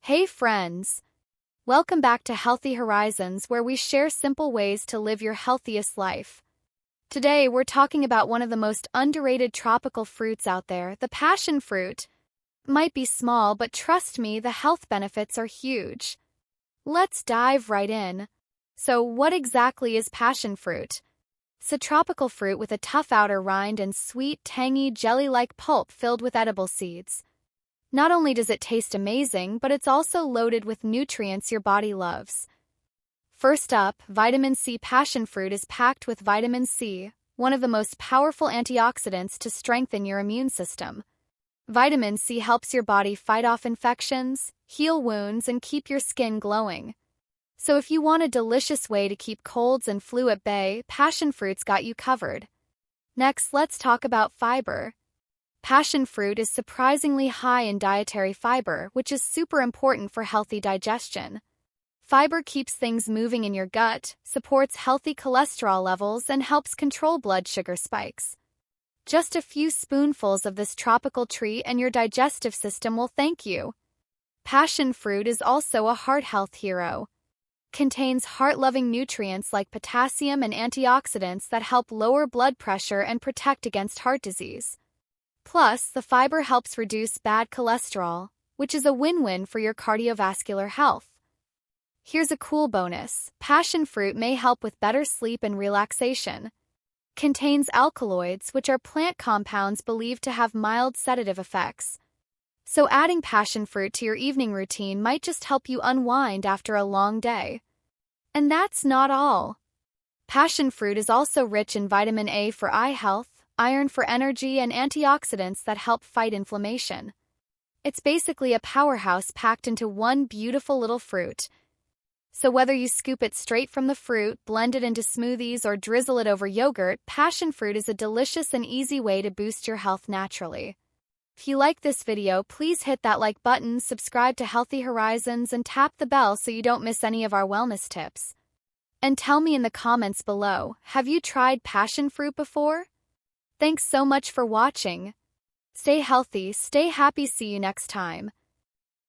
Hey friends! Welcome back to Healthy Horizons, where we share simple ways to live your healthiest life. Today we're talking about one of the most underrated tropical fruits out there, the passion fruit. Might be small, but trust me, the health benefits are huge. Let's dive right in. So what exactly is passion fruit? It's a tropical fruit with a tough outer rind and sweet, tangy, jelly-like pulp filled with edible seeds. Not only does it taste amazing, but it's also loaded with nutrients your body loves. First up, vitamin C. Passion fruit is packed with vitamin C, one of the most powerful antioxidants to strengthen your immune system. Vitamin C helps your body fight off infections, heal wounds, and keep your skin glowing. So if you want a delicious way to keep colds and flu at bay, passion fruit's got you covered. Next, let's talk about fiber. Passion fruit is surprisingly high in dietary fiber, which is super important for healthy digestion. Fiber keeps things moving in your gut, supports healthy cholesterol levels, and helps control blood sugar spikes. Just a few spoonfuls of this tropical treat and your digestive system will thank you. Passion fruit is also a heart health hero. Contains heart-loving nutrients like potassium and antioxidants that help lower blood pressure and protect against heart disease. Plus, the fiber helps reduce bad cholesterol, which is a win-win for your cardiovascular health. Here's a cool bonus. Passion fruit may help with better sleep and relaxation. Contains alkaloids, which are plant compounds believed to have mild sedative effects. So adding passion fruit to your evening routine might just help you unwind after a long day. And that's not all. Passion fruit is also rich in vitamin A for eye health, iron for energy, and antioxidants that help fight inflammation. It's basically a powerhouse packed into one beautiful little fruit. So whether you scoop it straight from the fruit, blend it into smoothies, or drizzle it over yogurt, passion fruit is a delicious and easy way to boost your health naturally. If you like this video, please hit that like button, subscribe to Healthy Horizons, and tap the bell so you don't miss any of our wellness tips. And tell me in the comments below, have you tried passion fruit before? Thanks so much for watching. Stay healthy, stay happy, see you next time.